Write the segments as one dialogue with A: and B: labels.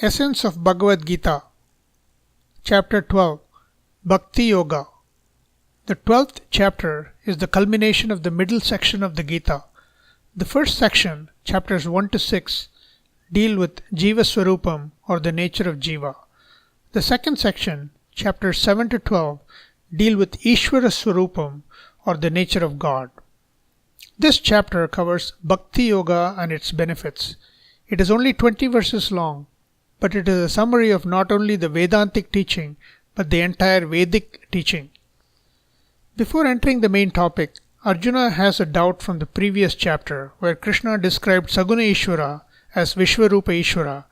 A: Essence of Bhagavad Gita, Chapter 12, Bhakti Yoga. The 12th chapter is the culmination of the middle section of the Gita. The first section, chapters 1 to 6, deal with Jiva Swarupam or the nature of Jiva. The second section, chapters 7 to 12, deal with Ishvara Swarupam or the nature of God. This chapter covers Bhakti Yoga and its benefits. It is only 20 verses long, but it is a summary of not only the Vedantic teaching but the entire Vedic teaching. Before entering the main topic, Arjuna has a doubt from the previous chapter where Krishna described Saguna Ishvara as Vishwarupa Ishvara,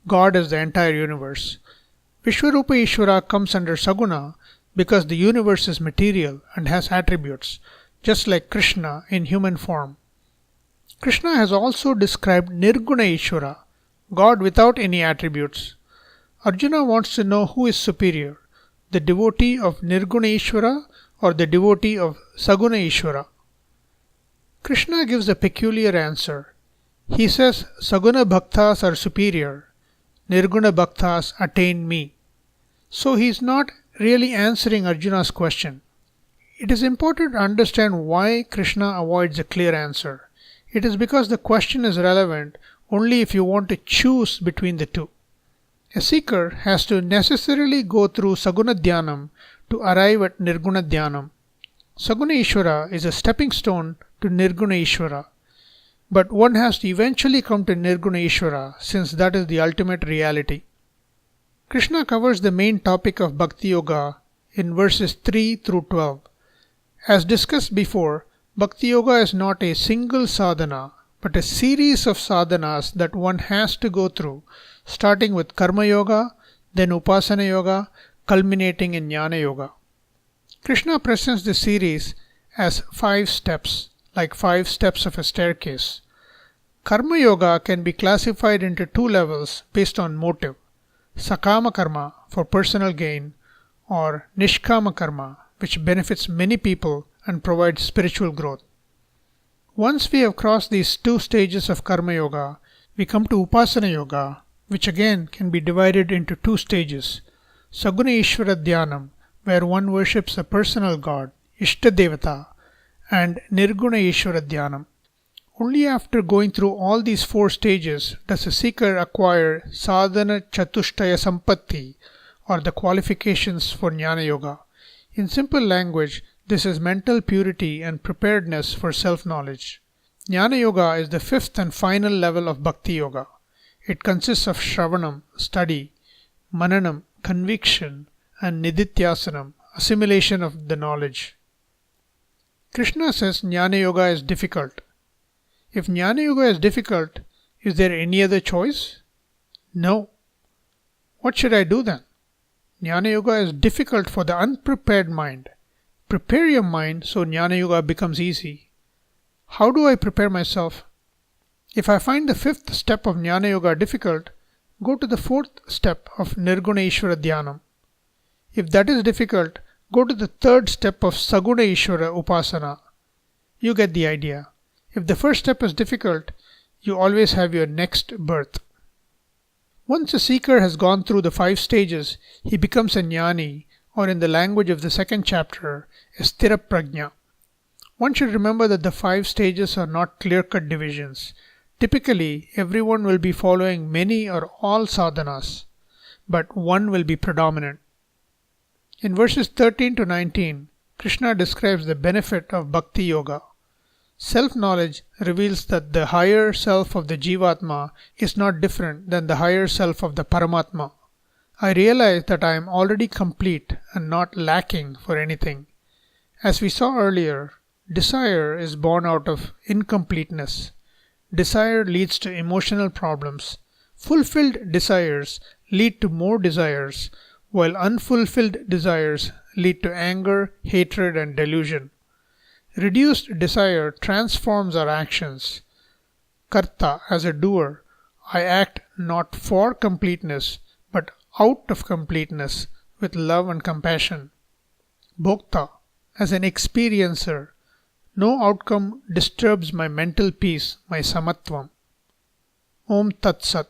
A: God as the entire universe. Vishwarupa Ishvara comes under Saguna because the universe is material and has attributes, just like Krishna in human form. Krishna has also described Nirguna Ishvara, God without any attributes. Arjuna wants to know who is superior, the devotee of Nirguna Ishvara or the devotee of Saguna Ishvara. Krishna gives a peculiar answer. He says Saguna Bhaktas are superior, Nirguna Bhaktas attain me. So he is not really answering Arjuna's question. It is important to understand why Krishna avoids a clear answer. It is because the question is relevant only if you want to choose between the two. A seeker has to necessarily go through Saguna Dhyanam to arrive at Nirguna Dhyanam. Saguna Ishvara is a stepping stone to Nirguna Ishvara. But one has to eventually come to Nirguna Ishvara since that is the ultimate reality. Krishna covers the main topic of Bhakti Yoga in verses 3 through 12. As discussed before, Bhakti Yoga is not a single sadhana but a series of sadhanas that one has to go through, starting with Karma Yoga, then Upasana Yoga, culminating in Jnana Yoga. Krishna presents the series as 5 steps, like 5 steps of a staircase. Karma Yoga can be classified into 2 levels based on motive: Sakama Karma for personal gain or Nishkama Karma, which benefits many people and provides spiritual growth. Once we have crossed these 2 stages of Karma Yoga, we come to Upasana Yoga, which again can be divided into 2 stages: Saguna Ishvara Dhyanam, where one worships a personal god, Ishtadevata, and Nirguna Ishvara Dhyanam. Only after going through all these 4 stages does a seeker acquire Sadhana Chatushtaya Sampatti, or the qualifications for Jnana Yoga. In simple language, this is mental purity and preparedness for self-knowledge. Jnana Yoga is the 5th and final level of Bhakti Yoga. It consists of Shravanam, study, Mananam, conviction, and Nididhyasanam, assimilation of the knowledge. Krishna says Jnana Yoga is difficult. If Jnana Yoga is difficult, is there any other choice? No. What should I do then? Jnana Yoga is difficult for the unprepared mind. Prepare your mind so Jnana Yoga becomes easy. How do I prepare myself? If I find the 5th step of Jnana Yoga difficult, go to the 4th step of Nirguna Ishvara Dhyanam. If that is difficult, go to the 3rd step of Saguna Ishvara Upasana. You get the idea. If the first step is difficult, you always have your next birth. Once a seeker has gone through the 5 stages, he becomes a jnani, or in the language of the 2nd chapter, a sthira prajna. One should remember that the 5 stages are not clear-cut divisions. Typically, everyone will be following many or all sadhanas, but one will be predominant. In verses 13 to 19, Krishna describes the benefit of Bhakti Yoga. Self-knowledge reveals that the higher self of the Jivatma is not different than the higher self of the Paramatma. I realize that I am already complete and not lacking for anything. As we saw earlier, desire is born out of incompleteness. Desire leads to emotional problems. Fulfilled desires lead to more desires, while unfulfilled desires lead to anger, hatred, and delusion. Reduced desire transforms our actions. Karta, as a doer, I act not for completeness, but out of completeness with love and compassion. Bhokta, as an experiencer, no outcome disturbs my mental peace, my samatvam. Om Tat Sat.